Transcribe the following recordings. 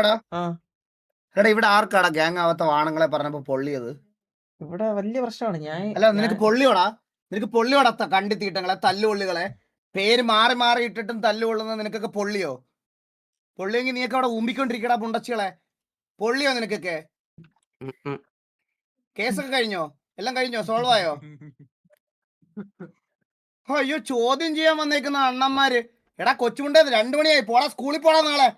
എടാ ആ എടാ ഇവിടെ ആർക്കാടാ ഗ്യാങ് ആവാത്ത ആണുങ്ങളെ പറഞ്ഞപ്പോ പൊള്ളിയത്? ഇവിടെ വലിയ പ്രശ്നമാണ്. ഞാൻ അല്ല ഞാൻ നിനക്ക് പൊള്ളിയോടാ? നിനക്ക് പൊള്ളിയോടാ കണ്ടെത്തിയിട്ടങ്ങളെ തല്ലുകൊള്ളികളെ പേര് മാറി മാറി ഇട്ടിട്ടും തല്ലുകൊള്ളുന്ന നിനക്കൊക്കെ പൊള്ളിയോ? പൊള്ളിയെങ്കിൽ നീയൊക്കെ അവിടെ ഊമ്പിക്കൊണ്ടിരിക്കടാ പുണ്ടച്ചികളെ. പൊള്ളിയോ നിനക്കൊക്കെ? കേസൊക്കെ കഴിഞ്ഞോ? എല്ലാം കഴിഞ്ഞോ? സോൾവ് ആയോ? അയ്യോ ചോദ്യം ചെയ്യാൻ വന്നേക്കുന്ന അണ്ണന്മാര്. എടാ കൊച്ചുമുണ്ടേ 2 മണിയായി, പോടാ സ്കൂളിൽ പോടാ നാളെ.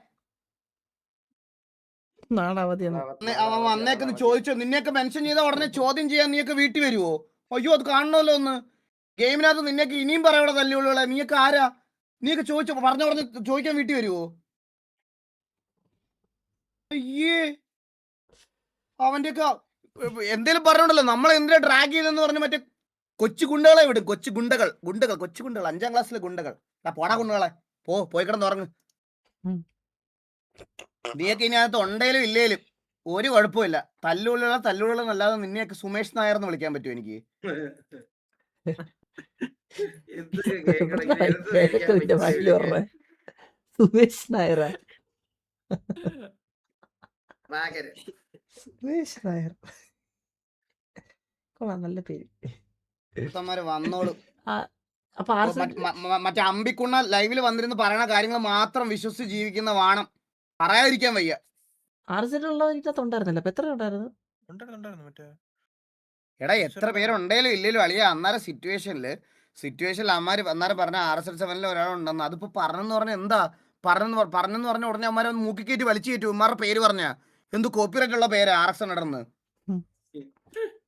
നാളെ അവധിയാണ്. അവൻ വന്നേക്കെന്ന് ചോദിച്ചോ? നിന്നെയൊക്കെ മെൻഷൻ ചെയ്ത ഉടനെ ചോദ്യം ചെയ്യാൻ നീയൊക്കെ വീട്ടിൽ വരുവോ? അയ്യോ അത് കാണണമല്ലോ ഒന്ന്. ഗെയിമിനകത്ത് നിന്നെയൊക്കെ ഇനിയും പറയവിടെ തല്ലുകൊള്ളുകളെ. നീയൊക്കെ ആരാ? നീയൊക്കെ ചോദിച്ചോ? പറഞ്ഞ ചോദിക്കാൻ വീട്ടിൽ വരുവോ? അയ്യേ അവന്റെയൊക്കെ എന്തേലും പറഞ്ഞോണ്ടല്ലോ നമ്മളെ എന്തിനാ ഡ്രാഗ് ചെയ്തെന്ന് പറഞ്ഞ് മറ്റേ കൊച്ചു ഗുണ്ടകളെ വിടും. കൊച്ചു ഗുണ്ടകൾ കൊച്ചു ഗുണ്ടകൾ 5ാം ക്ലാസ്സിലെ ഗുണ്ടകൾ. പോടാ ഗുണ്ടകളെ, പോയി കിടന്ന് ഉറങ്ങ്. നീയൊക്കെ ഇനി അകത്ത് ഉണ്ടേലും ഇല്ലേലും ഒരു കുഴപ്പമില്ല. തല്ലുകൊള്ളുള്ള അല്ലാതെ നിന്നെയൊക്കെ സുമേഷ് നായർ എന്ന് വിളിക്കാൻ പറ്റുമോ എനിക്ക്? സുമേഷ് നായർ. സുമേഷ് നായർ കൊള്ളാം, നല്ല പേര്. വന്നോളൂ. അപ്പൊ മറ്റേ അമ്പിക്കുണ്ണ ലൈവിൽ വന്നിരുന്ന് പറയണ കാര്യങ്ങൾ മാത്രം വിശ്വസിച്ച് ജീവിക്കുന്ന വാണം. പറയാതിരിക്കാൻ വയ്യ. ഉണ്ടായിരുന്നല്ലോ. അപ്പൊ എത്ര ഉണ്ടായിരുന്നു? എടാ എത്ര പേരുണ്ടേലും ഇല്ലേലും അളിയ അന്നേരം സിറ്റുവേഷനിൽ അമ്മാര് അന്നേരം പറഞ്ഞ RSL7 ഒരാളുണ്ടെന്ന്. അതിപ്പോ പറഞ്ഞെന്ന് പറഞ്ഞ എന്താ പറഞ്ഞെന്ന് പറഞ്ഞ ഉടനെ അമ്മാരെ മൂക്കിക്കേറ്റി വലിച്ചു കയറ്റും. ഇമാരുടെ പേര് പറഞ്ഞ എന്ത് കോപ്പിറൈറ്റ് ഉള്ള പേര് RS നടന്ന്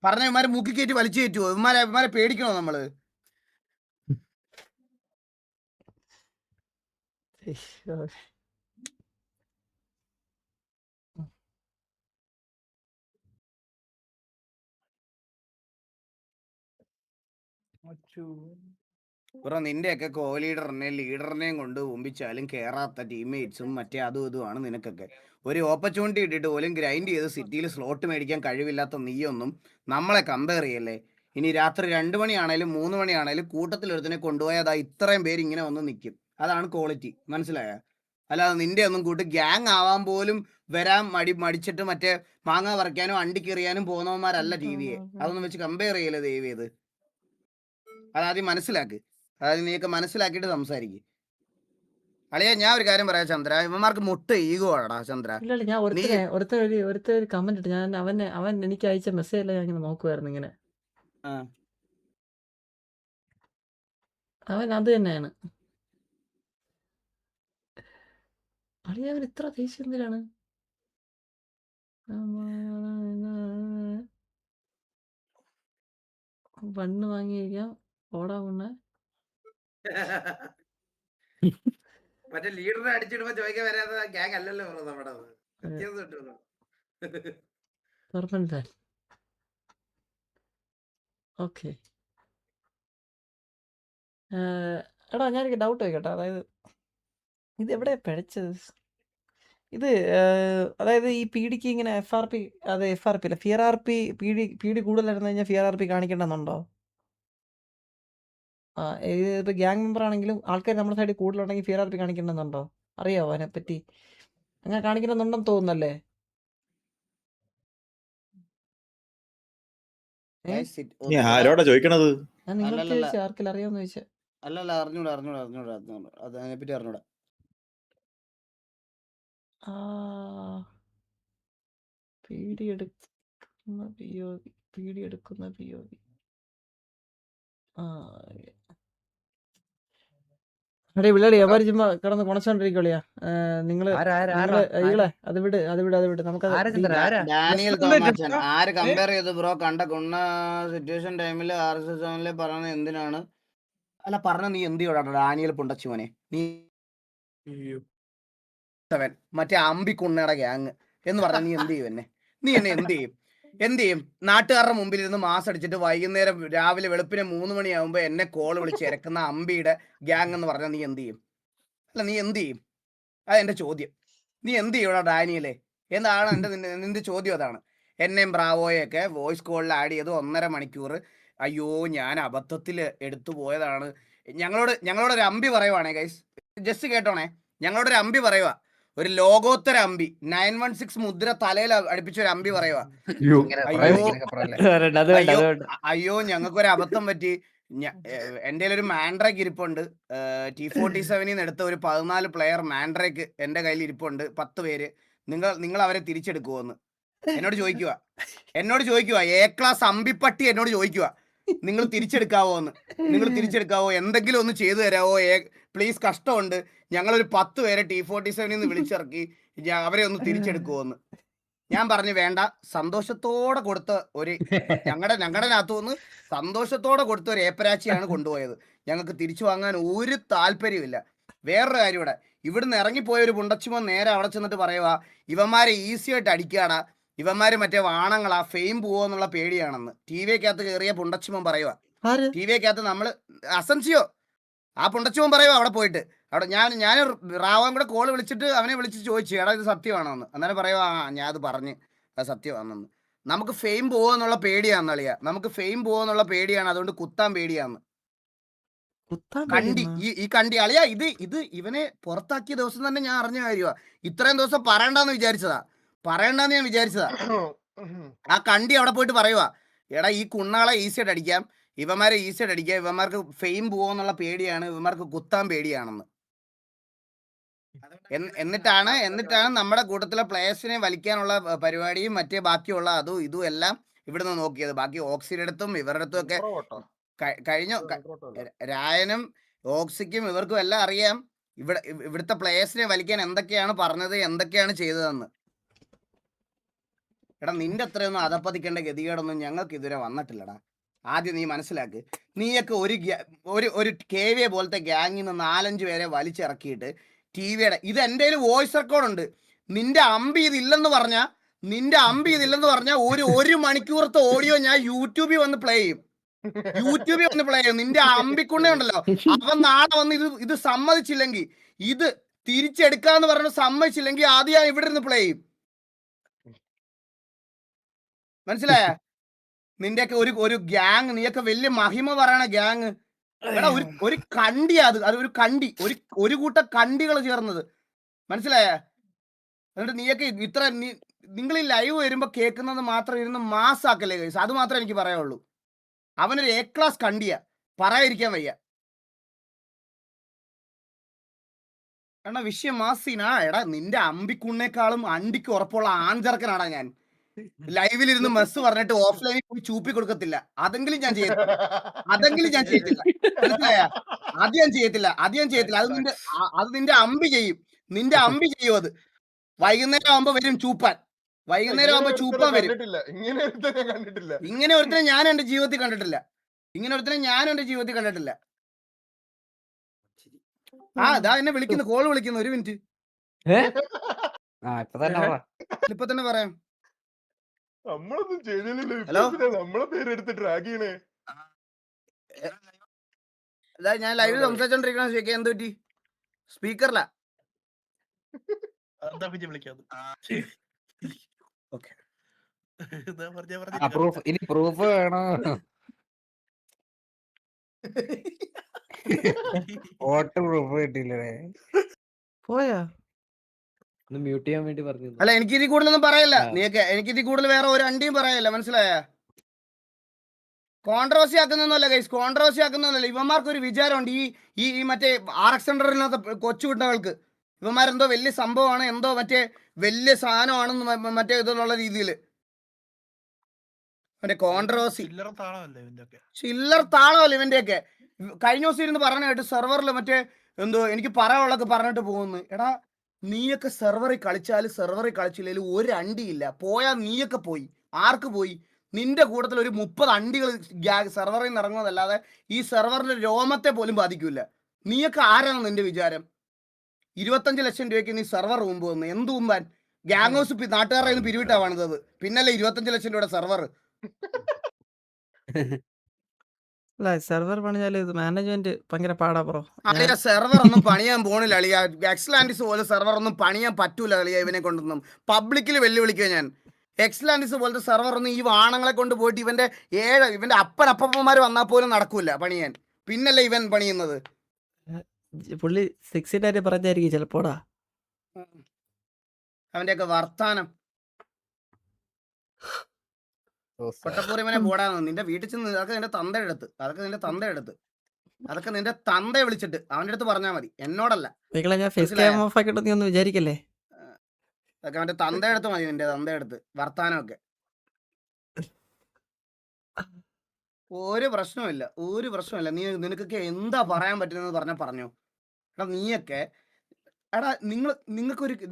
പറഞ്ഞ ഇമാരെ മൂക്കിക്കേറ്റി വലിച്ചു കയറ്റുവോ? ഇമാരെ പേടിക്കണോ നമ്മള്? ബ്രോ നിന്റെയൊക്കെ ലീഡറിനെയും കൊണ്ട് ഒമ്പിച്ചാലും കേറാത്ത ടീംമേറ്റ്സും മറ്റേ അതും ഇതുമാണ് നിനക്കൊക്കെ. ഒരു ഓപ്പർച്യൂണിറ്റി ഇട്ടിട്ട് പോലും ഗ്രൈൻഡ് ചെയ്ത് സിറ്റിയിൽ സ്ലോട്ട് മേടിക്കാൻ കഴിവില്ലാത്ത നീയൊന്നും നമ്മളെ കമ്പയർ ചെയ്യല്ലേ. ഇനി രാത്രി 2 മണിയാണേലും 3 മണിയാണേലും കൂട്ടത്തിലൊരുത്തിനെ കൊണ്ടുപോയാൽ അതാ ഇത്രയും പേര് ഇങ്ങനെ വന്ന് നിൽക്കും. അതാണ് ക്വാളിറ്റി, മനസ്സിലായ? അല്ലാതെ നിന്റെ ഒന്നും കൂട്ട് ഗ്യാങ് ആവാൻ പോലും വരാൻ മടിച്ചിട്ട് മറ്റേ മാങ്ങ പറിക്കാനും അണ്ടിക്കെറിയാനും പോകുന്നവന്മാരല്ല TVയെ. അതൊന്നും വെച്ച് കമ്പയർ ചെയ്യല്ലേ ദയവ് ചെയ്ത്. അതാദ്യം മനസ്സിലാക്ക്. അതായത് നീയൊക്കെ മനസ്സിലാക്കിയിട്ട് സംസാരിക്കും. അളിയാ ഞാൻ ഒരു കാര്യം പറയാം ചന്ദ്ര, ഇവന്മാർക്ക് മുട്ട ഈഗോ ആടാ ചന്ദ്ര. ഇല്ല, ഞാൻ ഒരുത്ത കമന്റ് ഇട്ട്. ഞാൻ അവൻ എനിക്ക് അയച്ച മെസ്സേജ് എല്ലാം ഞാൻ ഇങ്ങനെ നോക്കുമായിരുന്നു. ഇങ്ങനെ അവൻ അത് തന്നെയാണ്. അളിയ അവൻ ഇത്ര ദേഷ്യം എന്തിനാണ്? വണ്ണ് വാങ്ങിയിരിക്കാം ഓടാ വണ്ണ. മറ്റേ ലീഡറിനെ അടിച്ചിടുമ്പോ ചോദിക്കാൻ വരാത്ത ഗ്യാങ് അല്ലല്ലോ നമ്മുടെ. ഓക്കെ എടാ ഞാനൊരു ഡൗട്ട് ചോദിക്കട്ടെ. അതായത് ഇത് എവിടെയാ പിഴച്ചത്? ഇത് അതായത് ഈ പീഡിക്ക് ഇങ്ങനെ FRP അല്ല FRP പീഡി കൂടുതലായിരുന്നു കഴിഞ്ഞാൽ FRP കാണിക്കണമെന്നുണ്ടോ? ഇപ്പൊ ഗ്യാങ് മെമ്പർ ആണെങ്കിലും ആൾക്കാർ നമ്മുടെ സൈഡിൽ കൂടുതലുണ്ടെങ്കിൽ FRP കാണിക്കണമെന്നുണ്ടോ? അറിയാവോ അതിനെപ്പറ്റി? അങ്ങനെ കാണിക്കണമെന്നുണ്ടെന്ന് തോന്നുന്നല്ലേ? ആരോടാ ചോദിക്കണത്? ഞാൻ നിങ്ങൾക്ക് ചോദിച്ചു, ആർക്കെങ്കിലും അറിയാമെന്ന് ചോദിച്ചാ. അല്ലല്ല അറിഞ്ഞൂടാ. അതിനെപ്പറ്റി അറിഞ്ഞൂടാ. പീഡി എടുക്കുന്ന POV. എടേ വിളയാടി അവര് ചുമ്മാ കിടന്ന് കുണച്ചോണ്ടിരിക്കളിയാ. നിങ്ങള് അത് വിട് നമുക്കത്. ഡാനിയൽ തോമാച്ചൻ ആര് കമ്പയർ ചെയ്ത് ബ്രോ കണ്ട കുണ്ണ സിറ്റുവേഷൻ ടൈമിൽ RSL7 പറയുന്നത് എന്തിനാണ്? അല്ല പറഞ്ഞ നീ എന്ത് ചെയ്യടാ ഡാനിയൽ പുണ്ടച്ചുവനെ? നീ മറ്റേ അമ്പിക്കുണ്ണയുടെ ഗ്യാങ് എന്ന് പറഞ്ഞ നീ എന്ത് ചെയ്യും എന്നെ? നീ എന്നെ എന്ത് ചെയ്യും? നാട്ടുകാരുടെ മുമ്പിൽ ഇരുന്ന് മാസ് അടിച്ചിട്ട് വൈകുന്നേരം രാവിലെ വെളുപ്പിനെ 3 മണിയാകുമ്പോ എന്നെ കോൾ വിളിച്ച് ഇറക്കുന്ന അമ്പിയുടെ ഗ്യാങ് എന്ന് പറഞ്ഞാൽ നീ എന്ത് ചെയ്യും? അല്ല നീ എന്ത് ചെയ്യും? അതെന്റെ ചോദ്യം. നീ എന്ത് ചെയ്യൂടാ ഡാനിയലെ എന്താണ് നിന്റെ ചോദ്യം? അതാണ്. എന്നെയും ബ്രാവോയൊക്കെ വോയിസ് കോളിൽ ആഡ് ചെയ്ത് 1.5 മണിക്കൂർ അയ്യോ ഞാൻ അബദ്ധത്തിൽ എടുത്തു പോയതാണ്. ഞങ്ങളോട് ഒരു അമ്പി പറയുവാണേ ഗൈസ്, ജസ്റ്റ് കേട്ടോണേ. ഞങ്ങളോടൊരു അമ്പി പറയുക, ഒരു ലോകോത്തര അമ്പി 916 മുദ്ര തലയിൽ അടുപ്പിച്ച ഒരു അമ്പി പറയുവാ അയ്യോ ഞങ്ങൾക്കൊരു അബദ്ധം പറ്റി. എൻ്റെ ഒരു മാൻഡ്രേക്ക് ഇരിപ്പുണ്ട്. T47 എടുത്ത ഒരു 14 പ്ലെയർ മാൻഡ്രേക്ക് എൻ്റെ കയ്യിൽ ഇരിപ്പുണ്ട്, 10 പേര്. നിങ്ങൾ അവരെ തിരിച്ചെടുക്കുമോന്ന് എന്നോട് ചോദിക്കുക. എ ക്ലാസ് അമ്പിപ്പട്ടി എന്നോട് ചോദിക്കുക, നിങ്ങൾ തിരിച്ചെടുക്കാവോ, എന്തെങ്കിലും ഒന്ന് ചെയ്തു തരാവോ, പ്ലീസ്, കഷ്ടമുണ്ട്, ഞങ്ങളൊരു 10 പേരെ T47 വിളിച്ചിറക്കി, അവരെ ഒന്ന് തിരിച്ചെടുക്കുമോന്ന്. ഞാൻ പറഞ്ഞു വേണ്ട, സന്തോഷത്തോടെ കൊടുത്ത ഒരു ഞങ്ങളുടെ അകത്തുനിന്ന് സന്തോഷത്തോടെ കൊടുത്ത ഒരു ഏപ്പരാച്ചിയാണ് കൊണ്ടുപോയത്. ഞങ്ങൾക്ക് തിരിച്ചു വാങ്ങാൻ ഒരു താല്പര്യമില്ല. വേറൊരു കാര്യം, ഇവിടുന്ന് ഇറങ്ങിപ്പോയ ഒരു പുണ്ടച്ചുമൻ നേരെ അവിടെ ചെന്നിട്ട് പറയുക, ഇവന്മാരെ ഈസി ആയിട്ട് അടിക്കാടാ, ഇവന്മാര് മറ്റേ വാണങ്ങളാ, ഫെയിം പോവോന്നുള്ള പേടിയാണെന്ന്. TV-ക്കകത്ത് കയറിയ പുണ്ടച്ചുമൻ പറയുക. TV-ക്കകത്ത് നമ്മള് അസൻസിയോ ആ പുണ്ടച്ചുമൻ പറയുക അവിടെ പോയിട്ട്. അവിടെ ഞാൻ റാവാൻ കൂടെ കോള് വിളിച്ചിട്ട് അവനെ വിളിച്ച് ചോദിച്ചു, എടാ ഇത് സത്യമാണോ എന്ന്. അന്നേരം പറയുക, ഞാൻ അത് പറഞ്ഞ് അത് സത്യമാണെന്ന്. നമുക്ക് ഫെയിം പോവോന്നുള്ള പേടിയാന്ന് അളിയാ, പേടിയാണ്, അതുകൊണ്ട് കുത്താൻ പേടിയാന്ന്. കണ്ടി ഈ കണ്ടി അളിയാ, ഇത് ഇവനെ പുറത്താക്കിയ ദിവസം തന്നെ ഞാൻ അറിഞ്ഞ കാര്യമാ. ഇത്രയും ദിവസം പറയണ്ടെന്ന് ഞാൻ വിചാരിച്ചതാ. ആ കണ്ടി അവിടെ പോയിട്ട് പറയുക, എടാ ഈ കുണ്ണാളെ ഈസിയായിട്ട് അടിക്കാം, ഇവന്മാരെ ഈസിയായിട്ട് അടിക്കാം, ഇവന്മാർക്ക് ഫെയിം പോവോന്നുള്ള പേടിയാണ്, ഇവന്മാർക്ക് കുത്താൻ പേടിയാണെന്ന്. എന്നിട്ടാണ് നമ്മുടെ കൂട്ടത്തിലെ പ്ലേയേഴ്സിനെ വലിക്കാനുള്ള പരിപാടിയും മറ്റേ ബാക്കിയുള്ള അതും ഇതും എല്ലാം ഇവിടുന്ന് നോക്കിയത്. ബാക്കി ഓക്സിയുടെ അടുത്തും ഇവരുടെ അടുത്തും ഒക്കെ കഴിഞ്ഞ രായനും ഓക്സിക്കും ഇവർക്കും എല്ലാം അറിയാം ഇവിടുത്തെ പ്ലേയേഴ്സിനെ വലിക്കാൻ എന്തൊക്കെയാണ് പറഞ്ഞത്, എന്തൊക്കെയാണ് ചെയ്തതെന്ന്. എടാ നിന്റെ അത്രയൊന്നും അതപ്പതിക്കേണ്ട ഗതികേടൊന്നും ഞങ്ങൾക്ക് ഇതുവരെ വന്നിട്ടില്ലടാ. ആദ്യം നീ മനസ്സിലാക്ക്, നീയൊക്കെ ഒരു KV പോലത്തെ ഗ്യാങ്ങിൽ നിന്ന് 4-5 പേരെ വലിച്ചിറക്കിയിട്ട് TV-യുടെ ഇത് എൻ്റെ വോയിസ് റെക്കോർഡുണ്ട്. നിന്റെ അമ്പി ഇതില്ലെന്ന് പറഞ്ഞാൽ ഒരു മണിക്കൂറത്തെ ഓഡിയോ ഞാൻ യൂട്യൂബിൽ വന്ന് പ്ലേ ചെയ്യും. നിന്റെ അമ്പിക്കുണ്ണ ഉണ്ടല്ലോ, അവൻ നാളെ വന്ന് ഇത് സമ്മതിച്ചില്ലെങ്കിൽ, ഇത് തിരിച്ചെടുക്കാന്ന് പറഞ്ഞ് സമ്മതിച്ചില്ലെങ്കിൽ ആദ്യം ഞാൻ ഇവിടെ ഇരുന്ന് പ്ലേ ചെയ്യും. മനസ്സിലായ? നിന്റെയൊക്കെ ഒരു ഗ്യാങ്, നീയൊക്കെ വലിയ മഹിമ പറയണ ഗ്യാങ്. എടാ ഒരു കണ്ടിയാ അത് ഒരു കണ്ടി, ഒരു കൂട്ടം കണ്ടികൾ ചേർന്നത്. മനസ്സിലായ? എന്നിട്ട് നീയൊക്കെ നിങ്ങൾ ഈ ലൈവ് വരുമ്പോ കേൾക്കുന്നത് മാത്രം ഇരുന്ന് മാസാക്കല്ലേ ഗൈസ്, അത് മാത്രമേ എനിക്ക് പറയാനുള്ളൂ. അവനൊരു A ക്ലാസ് കണ്ടിയാ, പറയാതിരിക്കാൻ വയ്യ. എടാ വിഷയം മാസീനാ. എടാ നിന്റെ അമ്പിക്കുണ്ണേക്കാളും അണ്ടിക്ക് ഉറപ്പുള്ള ആൺചെറുക്കനാടാ ഞാൻ. ലൈവിലിരുന്ന് മെസ്സ് പറഞ്ഞിട്ട് ഓഫ്ലൈനിൽ പോയി ചൂപ്പി കൊടുക്കത്തില്ല. അതെങ്കിലും ഞാൻ ചെയ്യത്തില്ല. മനസ്സിലായ? അത് ഞാൻ ചെയ്യത്തില്ല. അത് നിന്റെ അമ്പി ചെയ്യും. അത് വൈകുന്നേരം ആവുമ്പോ വരും ചൂപ്പാൻ. വരും. ഇങ്ങനെ ഒരുത്തനെ ഞാൻ എന്റെ ജീവിതത്തിൽ കണ്ടിട്ടില്ല. അതാ എന്നെ വിളിക്കുന്നു, കോള് വിളിക്കുന്നു. 1 മിനിറ്റ് ഇപ്പൊ തന്നെ പറയാം. നമ്മളൊന്നും ചെയ്തില്ലല്ലോ. ഹലോ? നമ്മളെ പേരെടുത്ത് ഡ്രാഗ് ചെയ്യണേ. അതാ ഞാൻ ലൈവിൽ സംസാരിച്ചോണ്ടിരിക്കണ ശരിക്കും എന്ത് പറ്റി? സ്പീക്കറില. പ്രൂഫ് വേണോ? വോട്ട് പ്രൂഫ് കിട്ടിയില്ലേ? പോയാ മ്യൂട്ട് ചെയ്യാൻ വേണ്ടി പറഞ്ഞു. അല്ല എനിക്ക് ഇതിൽ കൂടുതലൊന്നും പറയല്ല. നീയൊക്കെ എനിക്ക് ഇതിൽ കൂടുതൽ വേറെ ഒരു അണ്ടിയും പറയല്ല. മനസ്സിലായ? കോൺട്രവേഴ്സി ആക്കുന്നൊന്നുമല്ല ഗൈസ്, ഇവന്മാർക്ക് ഒരു വിചാരമുണ്ട്. ഈ മറ്റേ RX സെന്ററിനകത്ത് കൊച്ചു കുട്ടികൾക്ക് ഇവന്മാരെന്തോ വലിയ സംഭവമാണ്, എന്തോ മറ്റേ വലിയ സാധനമാണെന്ന് മറ്റേ ഇതെന്നുള്ള രീതിയിൽ മറ്റേ കോൺട്രവേഴ്സി ചില്ലർ താളമല്ല ഇവന്റെയൊക്കെ. കഴിഞ്ഞ ദിവസം ഇരുന്ന് പറഞ്ഞ കേട്ട് സെർവറിൽ മറ്റേ എന്തോ എനിക്ക് പറയാനുള്ളതൊക്കെ പറഞ്ഞിട്ട് പോകുന്നു. എടാ നീയൊക്കെ സെർവറിൽ കളിച്ചില്ലെങ്കിലും ഒരു അണ്ടിയില്ല. പോയാൽ നീയൊക്കെ പോയി. ആർക്ക് പോയി? നിന്റെ കൂട്ടത്തിൽ ഒരു 30 അണ്ടികൾ സെർവറിൽ നിന്ന് ഇറങ്ങുന്നതല്ലാതെ ഈ സെർവറിന്റെ രോമത്തെ പോലും ബാധിക്കൂല. നീയൊക്കെ ആരാണ് നിന്റെ വിചാരം? 25 ലക്ഷം രൂപയ്ക്ക് നീ സെർവർ മുമ്പ് വന്നു. എന്ത് മുമ്പാൻ? ഗ്യാങ് ഹൗസ് നാട്ടുകാരുടെ നിന്ന് പിരിവിട്ടാ പണിതത്. പിന്നല്ലേ 25 ലക്ഷം രൂപയുടെ സെർവർ. സെർവർ പണിഞ്ഞാല് മാനേജ്മെന്റ് ഭയങ്കര പാടാ ബ്രോ. സെർവർ ഒന്നും പണിയാൻ പോണില്ല അളിയ. എക്സ്ലാൻഡിസ് പോലെ സെർവർ ഒന്നും പണിയാൻ പറ്റൂല അളിയ. ഇവനെ കൊണ്ടൊന്നും പബ്ലിക്കിൽ വെല്ലുവിളിക്കുക ഞാൻ. എക്സ്ലാൻഡിസ് പോലത്തെ സെർവർ ഒന്നും ഈ വാണങ്ങളെ കൊണ്ട് പോയിട്ട് ഇവന്റെ അപ്പന്മാര് വന്നാൽ പോലും നടക്കൂല പണിയാൻ. പിന്നല്ലേ ഇവൻ പണിയുന്നത്. പുള്ളി 6 പറഞ്ഞായിരിക്കും ചിലപ്പോടാ. അവന്റെയൊക്കെ വർത്താനം. കൊട്ടപ്പൂരിമനെ പോടാന്ന് നിന്റെ വീട്ടിൽ ചെന്ന് അതൊക്കെ നിന്റെ തന്തയെടുത്ത് അതൊക്കെ നിന്റെ തന്തയെ വിളിച്ചിട്ട് അവന്റെ അടുത്ത് പറഞ്ഞാൽ മതി, എന്നോടല്ല. നിങ്ങളെ ഞാൻ ഫേസ് മനസ്സിലായോ? ക്യാം ഓഫ് ആക്കിയിട്ട് നീ ഒന്നും വിചാരിക്കല്ലേ. അതൊക്കെ അവന്റെ തന്തയെടുത്ത് മതി, നിന്റെ തന്തയെടുത്ത് വർത്താനമൊക്കെ. ഒരു പ്രശ്നമില്ല. നിനക്കൊക്കെ എന്താ പറയാൻ പറ്റുന്നത് പറഞ്ഞാൽ പറഞ്ഞോ. എടാ നീയൊക്കെ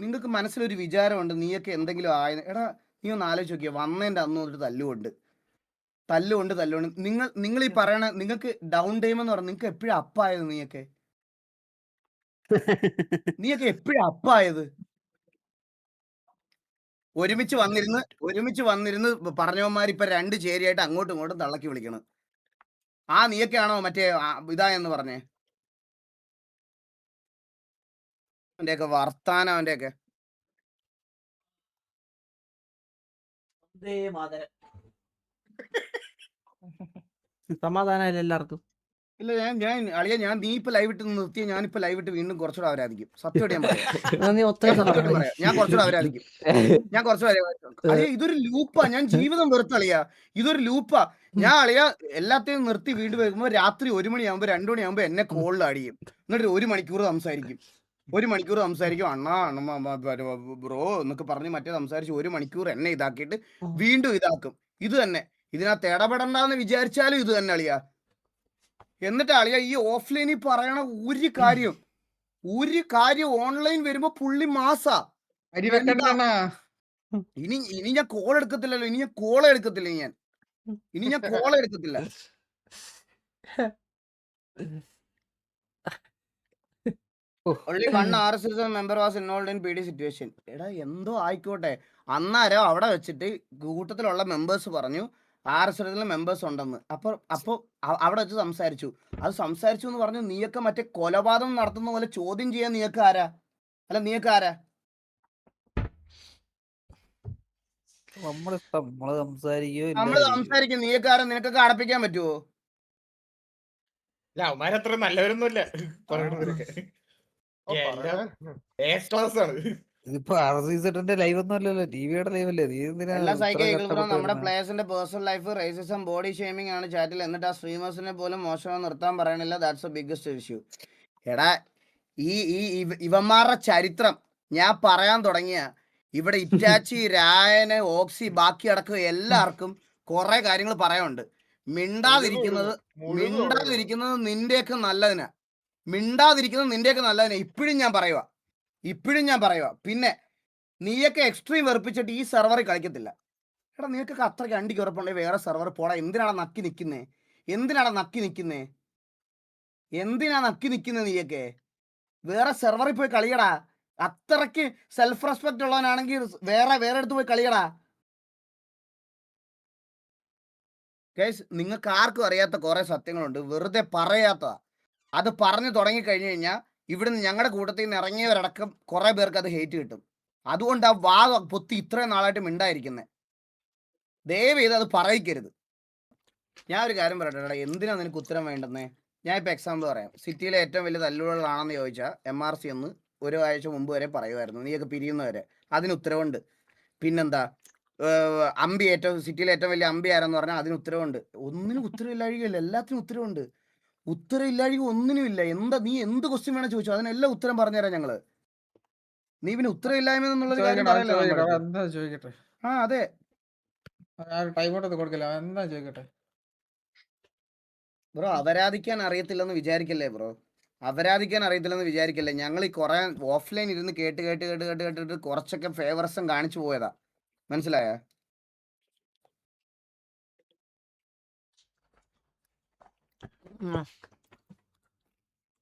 നിങ്ങൾക്ക് മനസ്സിലൊരു വിചാരമുണ്ട് നീയൊക്കെ എന്തെങ്കിലും ആയ. എടാ നീ ഒന്ന് ആലോചിച്ച് നോക്കിയാ, വന്നതിന്റെ അന്ന് ഒരു തല്ലുകൊണ്ട് നിങ്ങൾ ഈ പറയണ നിങ്ങൾക്ക് ഡൗൺ ടൈം എന്ന് പറഞ്ഞാൽ നിങ്ങൾക്ക് എപ്പോഴും അപ്പായത്. നീയൊക്കെ എപ്പോഴും അപ്പായത്. ഒരുമിച്ച് വന്നിരുന്ന് പറഞ്ഞവന്മാർ ഇപ്പൊ 2 ചേരിയായിട്ട് അങ്ങോട്ടും ഇങ്ങോട്ടും തള്ളക്കി വിളിക്കണം. നീയൊക്കെയാണോ മറ്റേ ഇതായെന്ന് പറഞ്ഞേ? അവന്റെയൊക്കെ വർത്താനം അവന്റെയൊക്കെ. സമാധാനമായില്ല എല്ലാവർക്കും. ഇല്ല ഞാൻ നീ ഇപ്പൊ ലൈവ് ഇട്ട് നിർത്തിയ ഞാനിപ്പോ ലൈവ് ഇട്ട് വീണ്ടും കുറച്ചുകൂടെ അവരാധിക്കും. സത്യമായിട്ട് ഞാൻ പറയാം. നീ ഒത്ത ഞാൻ കുറച്ചുകൂടെ അവരാധിക്കും. അളിയ ഇതൊരു ലൂപ്പാ. ഞാൻ ജീവിതം വെറുത്തളിയാ. ഇതൊരു ലൂപ്പാ. ഞാൻ അളിയ എല്ലാത്തെയും നിർത്തി വീണ്ടും വരുമ്പോ രാത്രി 1 മണിയാകുമ്പോ 2 മണിയാകുമ്പോ എന്നെ കോളിൽ അടിയും. എന്നിട്ട് 1 മണിക്കൂർ സംസാരിക്കും. അണ്ണാ ബ്രോ എന്നൊക്കെ പറഞ്ഞ് മറ്റേ സംസാരിച്ച് 1 മണിക്കൂർ എന്നെ ഇതാക്കിയിട്ട് വീണ്ടും ഇതാക്കും. ഇത് തന്നെ. ഇതിനകത്ത് ഇടപെടണ്ടെന്ന് വിചാരിച്ചാലും ഇത് തന്നെ അളിയ. എന്നിട്ട് അളിയ ഈ ഓഫ്ലൈനിൽ പറയണ ഒരു കാര്യം ഓൺലൈൻ വരുമ്പോ പുള്ളി മാസാ. ഇനി ഞാൻ കോൾ എടുക്കത്തില്ലല്ലോ. ഇനി ഞാൻ കോൾ എടുക്കത്തില്ല. Only one RSS member was involved in PD situation. എടാ എന്തോ ആയിക്കോട്ടെ. അന്നേരം അവിടെ വെച്ചിട്ട് കൂട്ടത്തിലുള്ള മെമ്പേഴ്സ് പറഞ്ഞു RSSലെ മെമ്പേഴ്സ് ഉണ്ടെന്ന്. അപ്പൊ അവിടെ വെച്ച് സംസാരിച്ചു എന്ന് പറഞ്ഞു. നീയൊക്കെ മറ്റേ കൊലപാതകം നടത്തുന്ന പോലെ ചോദ്യം ചെയ്യാൻ നീയൊക്കെ ആരാ? നമ്മള് സംസാരിക്കും. നീയൊക്കെ ആരാ? നിനക്കൊക്കെ അടപ്പിക്കാൻ പറ്റുമോ? അവന്മാരത്ര നല്ലവരൊന്നുമില്ല. ഇതിപ്പോ RCZന്റെ ലൈവ് ഒന്നും അല്ലല്ലോ, ടിവിയുടെ ലൈവ് അല്ലേ. നീ എല്ലാ നമ്മുടെ പ്ലേയേഴ്സിന്റെ personal life racism body shaming ആണ് ചാറ്റിൽ. എന്നിട്ട് ആ സ്ട്രീമേഴ്സിനെ പോലും മോശമായി നിർത്താൻ പറയണില്ല. That's a biggest issue. എടാ ഇവന്മാരുടെ ചരിത്രം ഞാൻ പറയാൻ തുടങ്ങിയ ഇവിടെ ഇറ്റാച്ചി, രായന്, ഓക്സി, ബാക്കി അടക്കം എല്ലാവർക്കും കുറെ കാര്യങ്ങൾ പറയാനുണ്ട്. മിണ്ടാതിരിക്കുന്നത് നിന്റെയൊക്കെ നല്ലതിനാ. ഇപ്പോഴും ഞാൻ പറയുക. പിന്നെ നീയൊക്കെ എക്സ്ട്രീം വെറുപ്പിച്ചിട്ട് ഈ സെർവറിൽ കളിക്കത്തില്ല. എടാ നീക്കൊക്കെ അത്രയ്ക്ക് അണ്ടിക്ക് ഉറപ്പുണ്ടെങ്കിൽ വേറെ സെർവർ പോടാ. എന്തിനാണ് നക്കി നിൽക്കുന്നേ? നീയൊക്കെ വേറെ സെർവറിൽ പോയി കളിയടാ. അത്രയ്ക്ക് സെൽഫ് റെസ്പെക്ട് ഉള്ളവനാണെങ്കിൽ വേറെ അടുത്ത് പോയി കളിയടാ. ഗൈസ്, നിങ്ങൾക്ക് ആർക്കും അറിയാത്ത കുറെ സത്യങ്ങളുണ്ട്, വെറുതെ പറയാത്തതാ. അത് പറഞ്ഞു തുടങ്ങിക്കഴിഞ്ഞു കഴിഞ്ഞാൽ ഇവിടുന്ന് ഞങ്ങളുടെ കൂട്ടത്തിൽ നിന്ന് ഇറങ്ങിയവരടക്കം കുറെ പേർക്ക് അത് ഹേറ്റ് കിട്ടും. അതുകൊണ്ട് ആ വാ പൊത്തി ഇത്രയും നാളായിട്ട് മിണ്ടായിരിക്കുന്നത്. ദയവ് ചെയ്ത് അത് പറയിക്കരുത്. ഞാൻ ഒരു കാര്യം പറയട്ടെ, എന്തിനാ നിനക്ക് ഉത്തരം വേണ്ടെന്നേ? ഞാൻ ഇപ്പൊ എക്സാമ്പിൾ പറയാം. സിറ്റിയിലെ ഏറ്റവും വലിയ തല്ലുകളാണെന്ന് ചോദിച്ചാൽ MRC എന്ന് 1 ആഴ്ച മുമ്പ് വരെ പറയുമായിരുന്നു, നീയൊക്കെ പിരിയുന്നവരെ. അതിന് ഉത്തരവുണ്ട്. പിന്നെന്താ സിറ്റിയിലെ ഏറ്റവും വലിയ അമ്പി ആരെന്ന് പറഞ്ഞാൽ അതിന് ഉത്തരവുണ്ട്. ഒന്നിനും ഉത്തരവില്ലാഴികയല്ല, എല്ലാത്തിനും ഉത്തരവുണ്ട്. ഉത്തരവില്ലാഴിക ഒന്നിനുമില്ല. നീ എന്ത് ക്വസ്റ്റ്യൻ വേണം ചോദിച്ചോ, അതിനെല്ലാം ഉത്തരം പറഞ്ഞുതരാം ഞങ്ങള്. നീ പിന്നെ ഉത്തരവില്ലായ്മ എന്നുള്ളത് കാര്യം പറയല്ലേ? അതെ, ബ്രോ അപരാധിക്കാൻ അറിയത്തില്ലെന്ന് വിചാരിക്കല്ലേ. ഞങ്ങൾ ഈ കുറെ ഓഫ്ലൈൻ ഇരുന്ന് കേട്ടിട്ട് കുറച്ചൊക്കെ ഫേവർസും കാണിച്ചു പോയതാ. മനസ്സിലായ?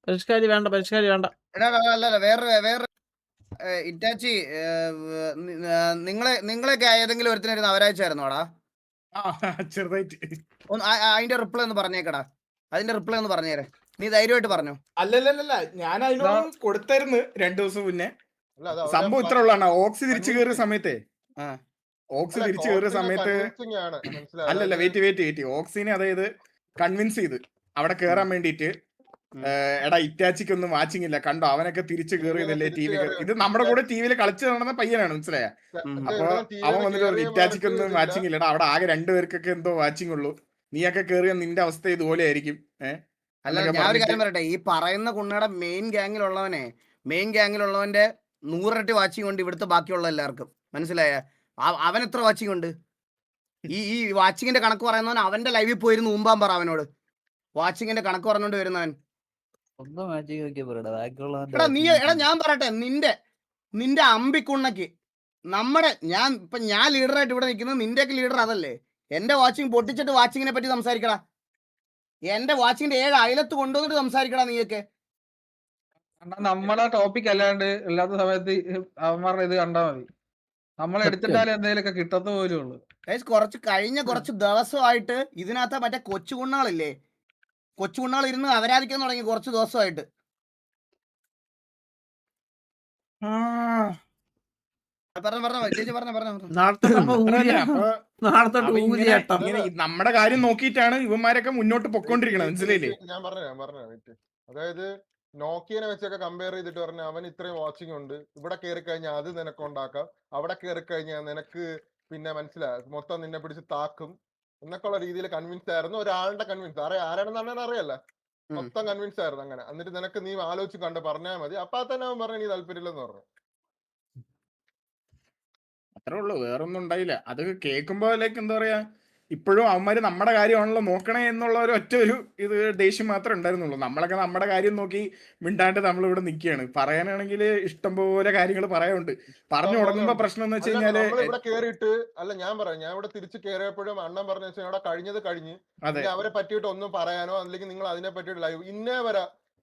പരിഷ്കാരി വേണ്ട. അല്ല വേറെ ഇറ്റാച്ചി, നിങ്ങളൊക്കെ ഏതെങ്കിലും ഒരുത്തിനായിരുന്നു അവരാഴ്ചയായിരുന്നോടാ? ചെറുതായിട്ട്. അതിന്റെ റിപ്ലൈ ഒന്ന് പറഞ്ഞേക്കടാ. നീ ധൈര്യമായിട്ട് പറഞ്ഞു. അല്ലല്ല, ഞാൻ അതിനോട് കൊടുത്തായിരുന്നു 2 ദിവസം മുന്നേ. സംഭവം ഇത്ര ഉള്ളതാണ്. ഓക്സി തിരിച്ചു കയറിയ സമയത്തെ അല്ലല്ല വെയിറ്റ് ഓക്സിനെ അതായത് കൺവിൻസ് ചെയ്ത് അവിടെ കേറാൻ വേണ്ടിട്ട് എടാ ഇറ്റാച്ചിക്കൊന്നും വാച്ചിങ് ഇല്ല, കണ്ടോ അവനൊക്കെ തിരിച്ചു കയറിയതല്ലേ ടി വി. ഇത് നമ്മുടെ കൂടെ ടി വിയിൽ കളിച്ചു നടന്ന പയ്യനാണ്, മനസ്സിലായ? അപ്പൊ അവൻ വന്നിട്ട് പറഞ്ഞു ഇറ്റാച്ചിക്കൊന്നും വാച്ചിങ് ഇല്ലടാ, അവിടെ ആകെ 2 പേർക്കൊക്കെ എന്തോ വാച്ചിങ് ഉള്ളൂ, നീയൊക്കെ കയറിയ നിന്റെ അവസ്ഥ ഇതുപോലെ ആയിരിക്കും. അല്ല ഞാൻ ഒരു കാര്യം പറയട്ടെ, ഈ പറയുന്ന കുണ്ണയുടെ മെയിൻ ഗ്യാങ്ങിലുള്ളവന്റെ 100 ഇരട്ടി വാച്ചിങ് കൊണ്ട് ഇവിടുത്തെ ബാക്കിയുള്ള എല്ലാവർക്കും, മനസ്സിലായ? അവൻ എത്ര വാച്ചിങ് ഉണ്ട്? ഈ വാച്ചിങ്ങിന്റെ കണക്ക് പറയുന്നവൻ അവന്റെ ലൈവിൽ പോയിരുന്നു മുമ്പാൻ പറ അവനോട്, വാച്ചിങ്ങിന്റെ കണക്ക് പറഞ്ഞോണ്ട് വരുന്നവൻ. ഒന്ന് മാച്ചിങ് നോക്കിയാ പറയടാ എടാ ഞാൻ പറയട്ടെ, നിന്റെ അമ്പിക്കുണ്ണക്ക് ഞാൻ ലീഡറായിട്ട് ഇവിടെ നിൽക്കുന്നത്, നിന്റെയൊക്കെ ലീഡർ അതല്ലേ? എന്റെ വാച്ചിങ് പൊട്ടിച്ചിട്ട് വാച്ചിങ്ങിനെ പറ്റി സംസാരിക്കടാ, എന്റെ വാച്ചിങ്ങിന്റെ 7 അയലത്ത് കൊണ്ടുവന്നിട്ട് സംസാരിക്കടാ നീയൊക്കെ. നമ്മളെ ടോപ്പിക് അല്ലാണ്ട് അല്ലാത്ത സമയത്ത് അവന്മാരുടെ ഇത് കണ്ടാ മതി, നമ്മൾ എടുത്തിട്ടാലും എന്തെങ്കിലുമൊക്കെ കിട്ടത്ത പോലും ഉള്ളു. കഴിഞ്ഞ കുറച്ച് ദിവസമായിട്ട് ഇതിനകത്ത് മറ്റേ കൊച്ചുകുണ്ണാളില്ലേ, കൊച്ചുകുണ്ണാൾ ഇരുന്ന് അവരാധിക്കാൻ തുടങ്ങി കുറച്ച് ദിവസമായിട്ട്. നമ്മുടെ കാര്യം നോക്കിയിട്ടാണ് ഇവന്മാരൊക്കെ മുന്നോട്ട് പൊക്കോണ്ടിരിക്കണത്, മനസ്സിലായില്ലേ? ഞാൻ പറഞ്ഞു അതായത് നോക്കിയനെ വെച്ചൊക്കെ കമ്പയർ ചെയ്തിട്ട് പറഞ്ഞ അവൻ ഇത്രയും വാച്ചിങ് ഉണ്ട്, ഇവിടെ കയറി കഴിഞ്ഞാൽ അത് നിനക്ക് ഉണ്ടാക്കാം, അവിടെ കയറി കഴിഞ്ഞാൽ നിനക്ക് പിന്നെ മനസ്സിലായി മൊത്തം നിന്നെ പിടിച്ച് താക്കും എന്നൊക്കെ ഉള്ള രീതിയിൽ കൺവിൻസ് ആയിരുന്നു. ഒരാളുടെ കൺവിൻസ് ആരാണെന്ന് പറഞ്ഞാൽ അറിയല്ല, മൊത്തം കൺവിൻസ് ആയിരുന്നു അങ്ങനെ. എന്നിട്ട് നിനക്ക് നീ ആലോചിച്ച് കണ്ട് പറഞ്ഞാൽ മതി. അപ്പൊ തന്നെ അവൻ പറഞ്ഞു നീ താല്പര്യമില്ലെന്ന് പറഞ്ഞു. അത്രേ ഉള്ളൂ, വേറൊന്നും ഉണ്ടായില്ല. അത് കേൾക്കുമ്പോ ലൈക്ക് എന്താ പറയാ, ഇപ്പോഴും അവന്മാര് നമ്മുടെ കാര്യമാണല്ലോ നോക്കണേ എന്നുള്ള ഒരു ഇത് ദേഷ്യം മാത്രമേ ഉണ്ടായിരുന്നുള്ളൂ. നമ്മളൊക്കെ നമ്മുടെ കാര്യം നോക്കി മിണ്ടാണ്ട് നമ്മളിവിടെ നിൽക്കുകയാണ്. പറയാനാണെങ്കിൽ ഇഷ്ടംപോലെ കാര്യങ്ങൾ പറയാനുണ്ട്. പറഞ്ഞു തുടങ്ങുമ്പോ പ്രശ്നം എന്ന് വെച്ച് കഴിഞ്ഞാല് ഇവിടെ കേറിയിട്ട് അല്ല ഞാൻ പറയാം, ഞാൻ ഇവിടെ തിരിച്ച് കയറിയപ്പോഴും അണ്ണൻ പറഞ്ഞു വെച്ചാൽ അവിടെ കഴിഞ്ഞത് കഴിഞ്ഞ് അവരെ പറ്റിയിട്ട് ഒന്നും പറയാനോ അല്ലെങ്കിൽ നിങ്ങൾ അതിനെ പറ്റിയിട്ട് ലൈവ്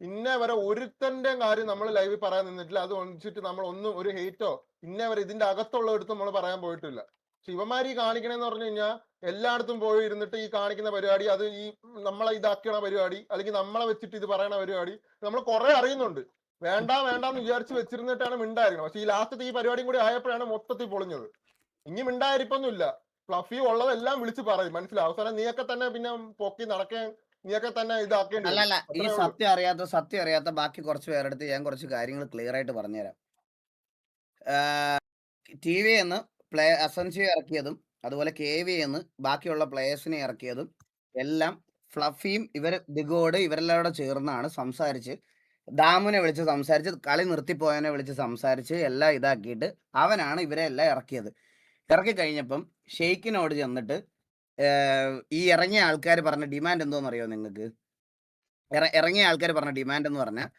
ഇന്നേ വരെ ഒരുത്തന്റെ കാര്യം നമ്മൾ ലൈവിൽ പറയാൻ നിന്നിട്ടില്ല. അത് വെച്ചിട്ട് നമ്മൾ ഒന്നും ഒരു ഹെയ്റ്റോ ഇന്നേ വരെ ഇതിന്റെ അകത്തുള്ള എടുത്ത് നമ്മൾ പറയാൻ പോയിട്ടില്ല. ശിവമാരി കാണിക്കണേന്ന് പറഞ്ഞു കഴിഞ്ഞാൽ എല്ലായിടത്തും പോയി ഇരുന്നിട്ട് ഈ കാണിക്കുന്ന പരിപാടി, അത് ഈ നമ്മളെ ഇതാക്കണ പരിപാടി, അല്ലെങ്കിൽ നമ്മളെ വെച്ചിട്ട് ഇത് പറയണ പരിപാടി നമ്മൾ കുറെ അറിയുന്നുണ്ട്. വേണ്ടാന്ന് വിചാരിച്ച് വെച്ചിരുന്നിട്ടാണ് മിണ്ടായിരിക്കണം. പക്ഷെ ഈ ലാസ്റ്റത്തെ ഈ പരിപാടിയും കൂടി ആയപ്പോഴാണ് മൊത്തത്തിൽ പൊളിഞ്ഞത്. ഇനി മിണ്ടായിരിപ്പൊന്നുമില്ല, ഫ്ലഫി ഉള്ളതെല്ലാം വിളിച്ച് പറയും, മനസ്സിലാവും. അവസാനം നീയൊക്കെ തന്നെ പിന്നെ പൊക്കി നടക്കാൻ നീയൊക്കെ തന്നെ ഇതാക്കേണ്ടി. അല്ലല്ല, ഈ സത്യം അറിയാത്ത ബാക്കി കുറച്ച് പേരെടുത്ത് ഞാൻ കുറച്ച് കാര്യങ്ങൾ ക്ലിയർ ആയിട്ട് പറഞ്ഞുതരാം. ടി വി എന്ന് അസൻസിയെ ഇറക്കിയതും അതുപോലെ KV എന്ന് ബാക്കിയുള്ള പ്ലേയേഴ്സിനെ ഇറക്കിയതും എല്ലാം ഫ്ലഫിയും ദിഗോഡ് ഇവരെല്ലാം കൂടെ ചേർന്നാണ് സംസാരിച്ച്, ദാമുനെ വിളിച്ച് സംസാരിച്ച്, കളി നിർത്തിപ്പോയവനെ വിളിച്ച് സംസാരിച്ച് എല്ലാം ഇതാക്കിയിട്ട് അവനാണ് ഇവരെ എല്ലാം ഇറക്കിയത്. ഇറക്കി കഴിഞ്ഞപ്പം ഷെയ്ക്കിനോട് ചെന്നിട്ട് ഈ ഇറങ്ങിയ ആൾക്കാർ പറഞ്ഞ ഡിമാൻഡ് എന്തോന്ന് അറിയോ നിങ്ങൾക്ക്? ഇറങ്ങിയ ആൾക്കാർ പറഞ്ഞ ഡിമാൻഡ് എന്ന് പറഞ്ഞാൽ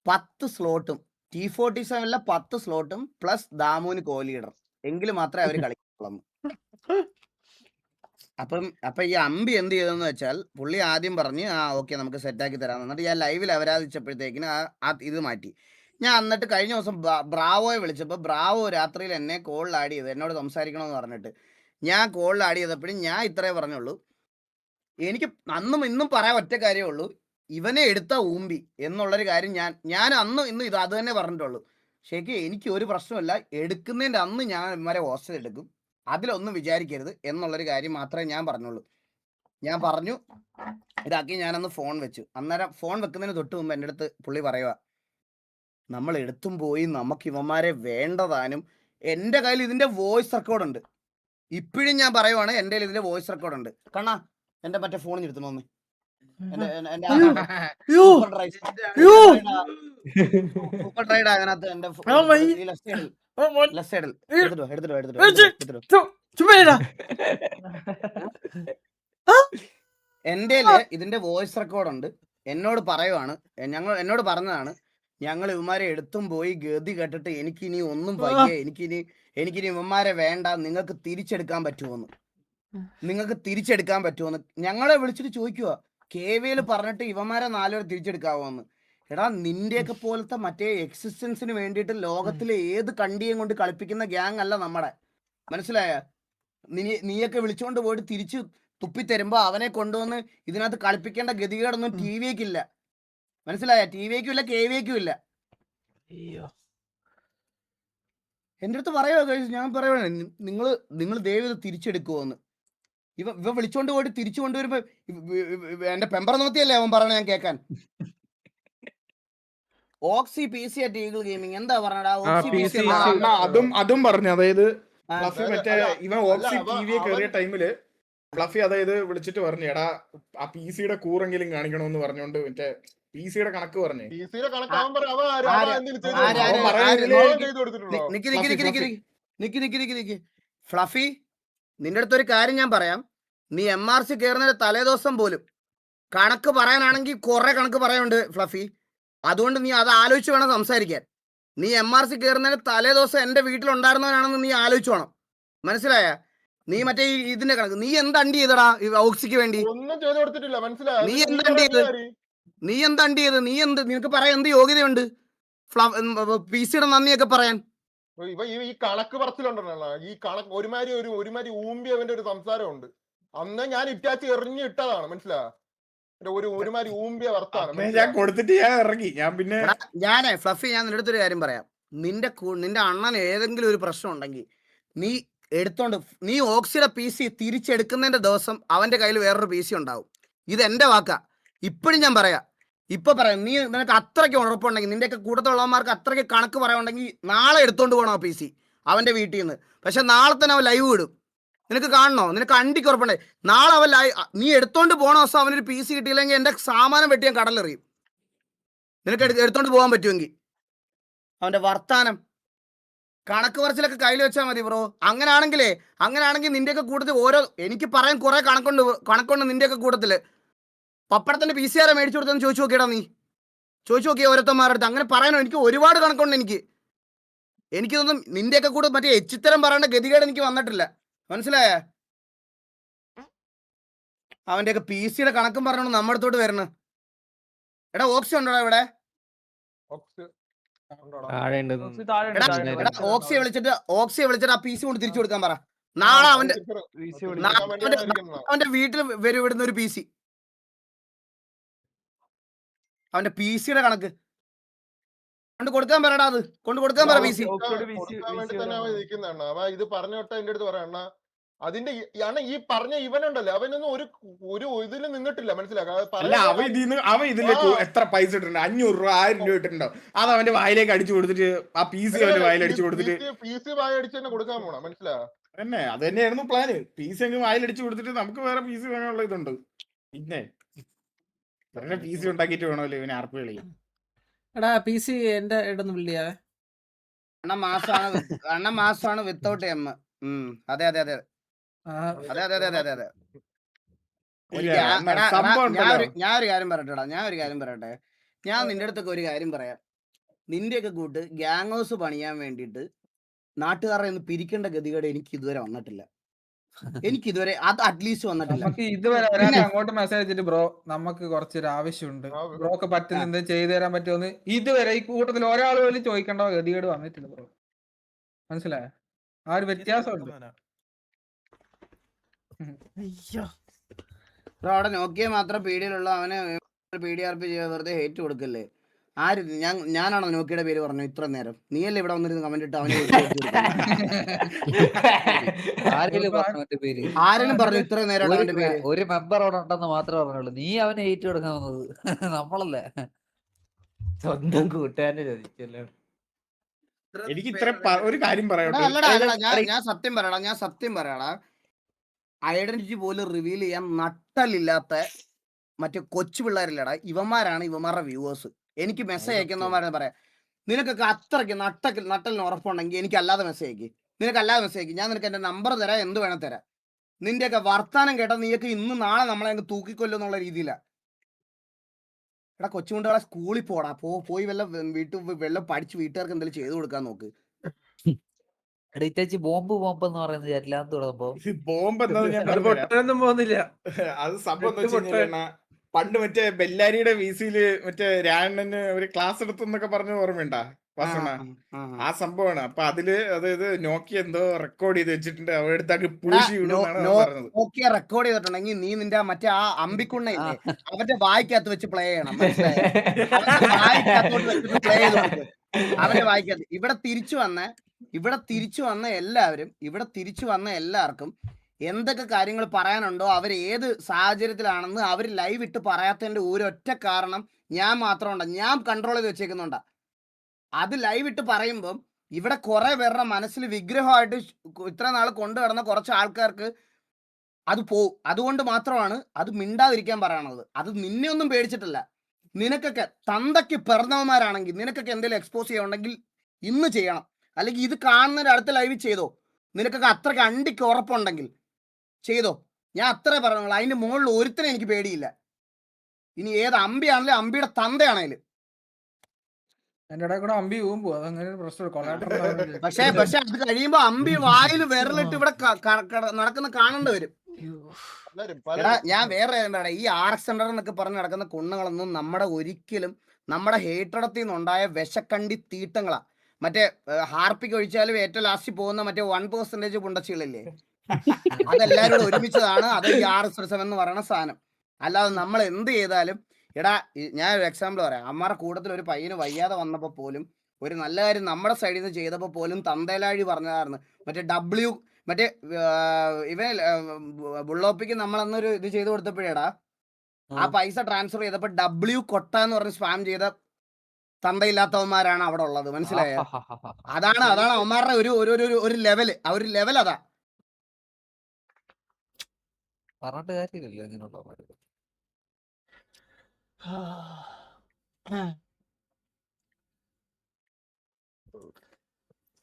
10 സ്ലോട്ടും T47 10 സ്ലോട്ടും പ്ലസ് ദാമുവിന് കോലീഡർ എങ്കിലും മാത്രമേ അവർ കളിക്കുള്ളൂ. അപ്പൊ ഈ അമ്പി എന്ത് ചെയ്തെന്ന് വെച്ചാൽ, പുള്ളി ആദ്യം പറഞ്ഞ് ഓക്കെ നമുക്ക് സെറ്റാക്കി തരാം. എന്നിട്ട് ഞാൻ ലൈവിൽ അവരാധിച്ചപ്പോഴത്തേക്കിന് ഇത് മാറ്റി. ഞാൻ എന്നിട്ട് കഴിഞ്ഞ ദിവസം ബ്രാവോയെ വിളിച്ചപ്പോൾ ബ്രാവോ രാത്രിയിൽ എന്നെ കോളിൽ ആഡ് ചെയ്ത് എന്നോട് സംസാരിക്കണമെന്ന് പറഞ്ഞിട്ട് ഞാൻ കോളിൽ ആഡ് ചെയ്തപ്പോഴും ഞാൻ ഇത്രേ പറഞ്ഞുള്ളൂ, എനിക്ക് അന്നും ഇന്നും പറയാൻ ഒറ്റ കാര്യമേ ഉള്ളൂ, ഇവനെ എടുത്ത ഊമ്പി എന്നുള്ളൊരു കാര്യം ഞാൻ അന്നും ഇന്നും ഇത് അത് തന്നെ പറഞ്ഞിട്ടുള്ളൂ. ശരിക്കും എനിക്ക് ഒരു പ്രശ്നമില്ല, എടുക്കുന്നതിൻ്റെ അന്ന് ഞാൻ ഇവരെ ഹോസ്റ്റൽ എടുക്കും, അതിലൊന്നും വിചാരിക്കരുത് എന്നുള്ളൊരു കാര്യം മാത്രമേ ഞാൻ പറഞ്ഞുള്ളൂ. ഞാൻ പറഞ്ഞു ഇതാക്കി ഞാനന്ന് ഫോൺ വെച്ചു. അന്നേരം ഫോൺ വെക്കുന്നതിന് തൊട്ട് മുമ്പ് എൻ്റെ അടുത്ത് പുള്ളി പറയുക, നമ്മൾ എടുത്തും പോയി നമുക്ക് ഇവന്മാരെ വേണ്ടതാനും. എൻ്റെ കയ്യിൽ ഇതിൻ്റെ വോയിസ് റെക്കോർഡുണ്ട്, ഇപ്പോഴും ഞാൻ പറയുവാണ്, എൻ്റെ കയ്യിൽ ഇതിൻ്റെ വോയിസ് റെക്കോർഡുണ്ട്. കണ്ണാ എൻ്റെ മറ്റേ ഫോണിൽ എടുത്തുണോന്ന് സൂപ്പർ ട്രൈഡ് അതിനകത്ത് എൻ്റെ ലെഫ്റ്റ് സൈഡിൽ എടുത്തിട്ടോ. എൻ്റെ ഇതിന്റെ വോയിസ് റെക്കോർഡ് ഉണ്ട്. എന്നോട് പറഞ്ഞതാണ്, ഞങ്ങൾ ഇവന്മാരെ എടുത്തും പോയി ഗതി കേട്ടിട്ട് എനിക്കിനി ഒന്നും വയ്യ, എനിക്കിനി ഇവന്മാരെ വേണ്ട, നിങ്ങൾക്ക് തിരിച്ചെടുക്കാൻ പറ്റുമോന്ന് ഞങ്ങളെ വിളിച്ചിട്ട് ചോദിക്കുക. KVയിൽ പറഞ്ഞിട്ട് ഇവന്മാരെ 4 പേരെ തിരിച്ചെടുക്കാവോന്ന്. എടാ നിന്റെയൊക്കെ പോലത്തെ മറ്റേ എക്സിസ്റ്റൻസിന് വേണ്ടിയിട്ട് ലോകത്തിലെ ഏത് കണ്ടിയും കൊണ്ട് കളിപ്പിക്കുന്ന ഗ്യാങ് അല്ല നമ്മുടെ, മനസ്സിലായ? നീയൊക്കെ വിളിച്ചുകൊണ്ട് പോയിട്ട് തിരിച്ച് തുപ്പിത്തരുമ്പോ അവനെ കൊണ്ടുവന്ന് ഇതിനകത്ത് കളിപ്പിക്കേണ്ട ഗതികേടൊന്നും TVയ്ക്കില്ല, മനസ്സിലായ? TVയ്ക്കും ഇല്ല, KVയ്ക്കും ഇല്ല. എൻ്റെ അടുത്ത് പറയുക, ഞാൻ പറയുവാണ് നിങ്ങൾ ദയവ് ഇത് തിരിച്ചെടുക്കുമോന്ന്. ഇവ വിളിച്ചോണ്ട് പോയിട്ട് തിരിച്ചു കൊണ്ടുവരുമ്പോ എന്റെ പെമ്പർ നോത്തിയല്ലേ അവൻ പറയണ ഞാൻ കേക്കാൻ. ഓക്സി PC അറ്റ് ഈഗിൾ ഗെയിമിംഗ് എന്താ പറഞ്ഞടാ? ഓക്സി PC PC അതും പറഞ്ഞു. അതായത് ആ, ഫ്ലഫി അതായത് മറ്റേ ഇവൻ അല്ല, ഓക്സി ടിവിയെ കയറിയ ടൈമില് ഫ്ലഫി അതായത് വിളിച്ചിട്ട് പറഞ്ഞു, എടാ ആ PC യുടെ കൂറെങ്കിലും കാണിക്കണമെന്ന് പറഞ്ഞോണ്ട് മറ്റേ PC യുടെ കണക്ക് പറഞ്ഞു. PC-യുടെ കണക്കാവാൻ പറ, അവൻ എന്തെങ്കിലും ചെയ്തു ആര് കൊടുത്തിട്ടുണ്ടോ? അവൻ പറയുന്നത് അവൻ ചെയ്തു കൊടുത്തിട്ടുണ്ടോ? നിക്ക്. ഫ്ലഫി, നിന്റെ അടുത്തൊരു കാര്യം ഞാൻ പറയാം. നീ MRC കയറുന്നതിന്റെ തലേദിവസം പോലും കണക്ക് പറയാനാണെങ്കിൽ കുറെ കണക്ക് പറയാനുണ്ട് ഫ്ലഫി. അതുകൊണ്ട് നീ അത് ആലോചിച്ച് വേണം സംസാരിക്കാൻ. നീ MRC കയറുന്നതിന് തലേദിവസം എന്റെ വീട്ടിലുണ്ടായിരുന്നവനാണെന്ന് നീ ആലോചിച്ച് വേണം. മനസ്സിലായ? നീ മറ്റേ ഇതിന്റെ കണക്ക് നീ എന്ത് അണ്ടി ചെയ്തടാ ഓക്സിക്ക് വേണ്ടി? ഒന്നും ചെയ്തു കൊടുത്തിട്ടില്ല, മനസ്സിലായോ? നീ എന്ത് അണ്ടി ചെയ്ത്? നിനക്ക് പറയാൻ എന്ത് യോഗ്യതയുണ്ട് PC-യുടെ നന്ദിയൊക്കെ പറയാൻ? ഈ കണക്ക് പറച്ചിലുണ്ടല്ലോ, ഈ കണക്ക് ഒരുമാതിരി ഊമ്പിയവന്റെ ഒരു സംസാരമുണ്ട്. അന്ന് ഞാൻ ഇറ്റാച്ച് എറിഞ്ഞ് ഇട്ടതാണ്, മനസ്സിലായോ? ഒരുമാതിരി ഊമ്പിയ വർത്താനം. ഞാൻ കൊടുത്തിട്ട് ഞാൻ ഇറങ്ങി. ഞാൻ പിന്നെ ഫ്ലഫി, ഞാൻ നിന്റെ അടുത്തൊരു കാര്യം പറയാം. നിന്റെ അണ്ണന് ഏതെങ്കിലും ഒരു പ്രശ്നം ഉണ്ടെങ്കിൽ നീ ഓക്സിയുടെ PC തിരിച്ചെടുക്കുന്നതിന്റെ ദിവസം അവന്റെ കയ്യിൽ വേറൊരു PC ഉണ്ടാവും. ഇത് എന്റെ വാക്കാ. ഇപ്പോഴും ഞാൻ പറയാം. നിനക്ക് അത്രയ്ക്ക് ഉറപ്പുണ്ടെങ്കിൽ, നിന്റെയൊക്കെ കൂട്ടത്തുള്ളവന്മാർക്ക് അത്രയ്ക്ക് കണക്ക് പറയാനുണ്ടെങ്കിൽ നാളെ എടുത്തോണ്ട് പോകണം ആ PC അവന്റെ വീട്ടിൽ നിന്ന്. പക്ഷെ നാളെ തന്നെ അവൻ ലൈവ് വിടും. നിനക്ക് കാണണോ? നിനക്ക് അണ്ടിക്ക് ഉറപ്പുണ്ടേ നാളെ അവൻ നീ എടുത്തോണ്ട് പോണ ദിവസം അവനൊരു PC കിട്ടിയില്ലെങ്കിൽ എന്റെ സാമാനം വെട്ടി ഞാൻ കടലെറിയും. നിനക്ക് എടുത്തോണ്ട് പോകാൻ പറ്റുമെങ്കിൽ. അവന്റെ വർത്താനം കണക്ക് പറച്ചിലൊക്കെ കയ്യിൽ വെച്ചാൽ മതി ബ്രോ. അങ്ങനെയാണെങ്കിൽ നിന്റെയൊക്കെ കൂട്ടത്തിൽ എനിക്ക് പറയാൻ കുറെ കണക്കുണ്ട് നിന്റെയൊക്കെ കൂട്ടത്തില്. പപ്പടത്തിന്റെ PC ആരെ മേടിച്ചു കൊടുത്തെന്ന് ചോദിച്ചു നോക്കിയടാ. നീ ചോദിച്ചു നോക്കിയ ഓരോരുത്തന്മാരുടെ അടുത്ത്. അങ്ങനെ പറയാനോ? എനിക്ക് ഒരുപാട് കണക്കുണ്ട്. എനിക്കിതൊന്നും നിന്റെയൊക്കെ കൂടെ മറ്റേ എച്ചിത്തരം പറയേണ്ട ഗതികേട് എനിക്ക് വന്നിട്ടില്ല. മനസ്സിലായ? അവന്റെയൊക്കെ PC-യുടെ കണക്കും പറഞ്ഞോണ്ട് നമ്മുടെ അടുത്തോട്ട് വരണ. എടാ ഓക്സി ഉണ്ടോടാ ഇവിടെ? ഓക്സിയെ വിളിച്ചിട്ട് ആ PC കൊണ്ട് തിരിച്ചു കൊടുക്കാൻ പറ. നാളെ അവന്റെ വീട്ടിൽ വിടുന്ന ഒരു PC. അവന്റെ PC-യുടെ കണക്ക് കൊണ്ട് കൊടുക്കാൻ പറയടാ. അത് കൊണ്ട് കൊടുക്കാൻ പറ PC. ഇത് പറഞ്ഞോട്ടെ എന്റെ അടുത്ത് പറയണ. അതിന്റെ ഈ പറഞ്ഞ ഇവനുണ്ടല്ലോ, അവനൊന്നും ഒരു ഇതിൽ നിന്നിട്ടില്ല, മനസ്സിലാക്കാം. അവൻ ഇതിലേക്ക് എത്ര പൈസ ഇട്ടിട്ടുണ്ട്? 500 രൂപ 1000 രൂപ ഇട്ടിട്ടുണ്ടോ? അത് അവന്റെ വായിലേക്ക് അടിച്ചു കൊടുത്തിട്ട് ആ PC അവന്റെ വായിലടിച്ചു കൊടുത്തിട്ട് PC വായടിച്ച് തന്നെ കൊടുക്കാൻ പോണ, മനസ്സിലായോ? അത് തന്നെയായിരുന്നു പ്ലാന്. PC അങ്ങ് വായിലടിച്ചു കൊടുത്തിട്ട് നമുക്ക് വേറെ PC വേണമുള്ള ഇതുണ്ട്. പിന്നെ PC ഉണ്ടാക്കിയിട്ട് വേണമല്ലോ ഇവന് ആർപ്പ് കളി. എടാ PC എന്റെ ഇടന്ന് വിളിയാവേ. അണ്ണ മാസമാണ് വിത്തൗട്ട് M. അതെ. ഞാൻ ഒരു കാര്യം പറയട്ടെ. ഞാൻ നിന്റെ അടുത്തൊക്കെ ഒരു കാര്യം പറയാം. നിന്റെയൊക്കെ കൂട്ട് ഗ്യാങ് ഹൗസ് പണിയാൻ വേണ്ടിയിട്ട് നാട്ടുകാരെ ഒന്ന് പിരിക്കേണ്ട ഗതികേട് എനിക്ക് ഇതുവരെ വന്നിട്ടില്ല. അത് അറ്റ്ലീസ്റ്റ് വന്നിട്ടില്ല. നമുക്ക് ഇതുവരെ അങ്ങോട്ട് മെസ്സേജ് അയച്ചിട്ട് ബ്രോ നമുക്ക് കുറച്ചൊരു ആവശ്യമുണ്ട്, ബ്രോക്ക് പറ്റുന്ന ചെയ്തു തരാൻ പറ്റുമെന്ന് ഇതുവരെ ഈ കൂട്ടത്തിൽ ഒരാൾ പോലും ചോദിക്കേണ്ട ഗതികേട് വന്നിട്ടില്ല ബ്രോ. മനസ്സിലായോ? ആ ഒരു വ്യത്യാസമുണ്ട്. അവിടെ നോക്കിയ മാത്രം പീഡിയിലുള്ള അവനെ PDRP ചെയ്യാൻ വെറുതെ ഹേറ്റ് കൊടുക്കല്ലേ? ഞാനാണോ നോക്കിയുടെ പേര് പറഞ്ഞു ഇത്ര നേരം? നീയല്ലേ ഇവിടെ വന്നിരുന്ന് കമന്റ് ഇട്ട് അവനെ ആരെങ്കിലും പറഞ്ഞു ഇത്ര നേരം അവന്റെ പേര്? ഒരു മെമ്പർ അവിടെ ഉണ്ടെന്ന് മാത്രമേ പറഞ്ഞുള്ളൂ. നീ അവനെ ഏറ്റു കൊടുക്കാൻ വന്നത് നമ്മളല്ലേ? സ്വന്തം കൂട്ടുകാരനെ ചോദിച്ചല്ലോ. എനിക്ക് ഇത്ര ഒരു കാര്യം പറയട്ടെ. ഞാൻ സത്യം പറയടാ. ഐഡന്റിറ്റി പോലും റിവീൽ ചെയ്യാൻ നട്ടലില്ലാത്ത മറ്റേ കൊച്ചു പിള്ളേരില്ലടാ. ഇവന്മാരാണ് ഇവന്മാരുടെ വ്യൂവേഴ്സ്. എനിക്ക് മെസ്സേജ് അയക്കുന്നവന്മാരെന്ന് പറയാം. നിനക്കൊക്കെ അത്രയ്ക്ക് നട്ടലിന് ഉറപ്പുണ്ടെങ്കിൽ എനിക്ക് അല്ലാതെ മെസ്സേജ് അയക്കും. നിനക്കല്ലാതെ മെസ്സേജ് അയക്കും. ഞാൻ നിനക്ക് എന്റെ നമ്പർ തരാം, എന്ത് വേണം തരാം. നിന്റെയൊക്കെ വർത്താനം കേട്ടാ നീയൊക്കെ ഇന്ന് നാളെ നമ്മളെ അങ്ങ് തൂക്കിക്കൊല്ലും എന്നുള്ള രീതിയിലാണ്. എടാ കൊച്ചുകൊണ്ടുകളെ സ്കൂളിൽ പോടാ. പോയി വെള്ളം പഠിച്ച് വീട്ടുകാർക്ക് എന്തെങ്കിലും ചെയ്തു കൊടുക്കാൻ നോക്ക്. ബോംബ് എന്ന് പറയുന്നത് എല്ലാം തുടങ്ങുമ്പോ ബോംബ് പൊട്ടാനൊന്നും പോകുന്നില്ല. അത് സംഭവം പണ്ട് മറ്റേ ബെല്ലാരിയുടെ വീസിയില് മറ്റേ രാണന് ഒരു ക്ലാസ് എടുത്തെന്നൊക്കെ പറഞ്ഞ ഓർമ്മയുണ്ടാ? ആ സംഭവമാണ്. അപ്പൊ അതില് അതായത് നോക്കിയ എന്തോ റെക്കോർഡ് ചെയ്ത് വെച്ചിട്ടുണ്ട്. അവടുത്താക്കി നോക്കിയ റെക്കോർഡ് ചെയ്തിട്ടുണ്ടെങ്കിൽ നീ നിന്റെ മറ്റേ ആ അമ്പിക്കുണ്ണ അവന്റെ വായിക്കകത്ത് വെച്ച് പ്ലേ ചെയ്യണം. വായിക്കകത്തോട്ട് വെച്ചിട്ട് പ്ലേ ചെയ്ത് കൊടുക്കും അവന്റെ വായിക്കകത്ത്. ഇവിടെ തിരിച്ചു വന്ന എല്ലാവർക്കും എന്തൊക്കെ കാര്യങ്ങൾ പറയാനുണ്ടോ അവർ ഏത് സാഹചര്യത്തിലാണെന്ന് അവർ ലൈവ് ഇട്ട് പറയാത്തതിന്റെ ഒരൊറ്റ കാരണം ഞാൻ മാത്രമുണ്ട്, ഞാൻ കൺട്രോൾ ചെയ്ത് വെച്ചേക്കുന്നുണ്ടാ. അത് ലൈവ് ഇട്ട് പറയുമ്പം ഇവിടെ കുറെ പേരുടെ മനസ്സിൽ വിഗ്രഹമായിട്ട് ഇത്ര നാൾ കൊണ്ടു കിടന്ന കുറച്ച് ആൾക്കാർക്ക് അത് പോവും. അതുകൊണ്ട് മാത്രമാണ് അത് മിണ്ടാതിരിക്കാൻ പറയണത്. അത് നിന്നെ ഒന്നും പേടിച്ചിട്ടല്ല. നിനക്കൊക്കെ തന്തയ്ക്ക് പിറന്നവന്മാരാണെങ്കിൽ നിനക്കൊക്കെ എന്തെങ്കിലും എക്സ്പോസ് ചെയ്യുന്നുണ്ടെങ്കിൽ ഇന്ന് ചെയ്യണം, അല്ലെങ്കിൽ ഇത് കാണുന്നതിന്റെ അടുത്ത ലൈവ് ചെയ്തോ. നിനക്കൊക്കെ അത്രയ്ക്ക് അണ്ടിക്ക് ഉറപ്പുണ്ടെങ്കിൽ ചെയ്തോ. ഞാൻ അത്രേ പറഞ്ഞോളൂ. അതിന്റെ മുകളിൽ ഒരുത്തനെ എനിക്ക് പേടിയില്ല. ഇനി ഏത് അമ്പിയാണെങ്കിലും അമ്പിയുടെ തന്തയാണേലും. എന്റെ ഇടയിൽ കൂടെ അമ്പി ഊമ്പോ, അതങ്ങനെ ഒരു പ്രശ്നം പക്ഷേ അത് കഴിയുമ്പോ അമ്പി വായിൽ വിരലിട്ട് ഇവിടെ നടക്കുന്ന കാണേണ്ടി വരും. എടാ ഞാൻ വേറെ എന്താടാ, ഈ RX സെന്റർ എന്നൊക്കെ പറഞ്ഞ് നടക്കുന്ന കുണ്ണുകളൊന്നും ഒരിക്കലും നമ്മുടെ ഹേറ്റടത്തിൽ നിന്നുണ്ടായ വിശക്കണ്ടി തീട്ടങ്ങളാ. മറ്റേ ഹാർപ്പിക്ക് ഒഴിച്ചാലും ഏറ്റവും ലാസ്റ്റ് പോകുന്ന മറ്റേ 1% പുണ്ടച്ചികളില്ലേ, അതെല്ലാവരും ഒരുമിച്ചതാണ്. അത് ഈ RX-7 എന്ന് പറയുന്ന സാധനം. അല്ലാതെ നമ്മൾ എന്ത് ചെയ്താലും എടാ, ഞാൻ ഒരു എക്സാമ്പിൾ പറയാം. അമ്മയുടെ കൂട്ടത്തിൽ ഒരു പയ്യന് വയ്യാതെ വന്നപ്പോൾ പോലും ഒരു നല്ല കാര്യം നമ്മുടെ സൈഡിൽ നിന്ന് ചെയ്തപ്പോൾ പോലും തന്തേലാഴി പറഞ്ഞതായിരുന്നു. മറ്റേ ഇവൻ ബുള്ളോപ്പിക്ക് നമ്മളന്നൊരു ഇത് ചെയ്ത് കൊടുത്തപ്പോഴേടാ, ആ പൈസ ട്രാൻസ്ഫർ ചെയ്തപ്പോൾ W കൊട്ട എന്ന് പറഞ്ഞ് സ്പാം ചെയ്ത തന്തയില്ലാത്തവന്മാരാണ് അവിടെ ഉള്ളത്. മനസ്സിലായ? അതാണ് അവന്മാരുടെ ഒരു ലെവല്. ആ ഒരു ലെവൽ അതാ. പറഞ്ഞിട്ട് കാര്യമില്ലല്ലോ ഇങ്ങനെയുള്ള.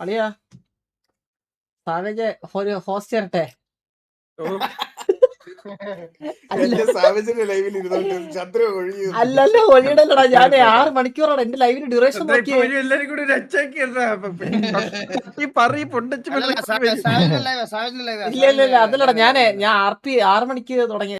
അളിയാ സാവേജ് ഒരു ഹോസ്റ്റ് തരട്ടെ? അല്ലല്ല ഒഴിയടല്ലടാ, ഞാൻ 6 മണിക്കൂറാണ് എന്റെ ലൈവിന് ഡ്യൂറേഷൻ നോക്കിയേ. എല്ലാരും കൂടി ഇല്ല അതല്ലടാ, ഞാൻ RP 6 മണിക്ക് തുടങ്ങി.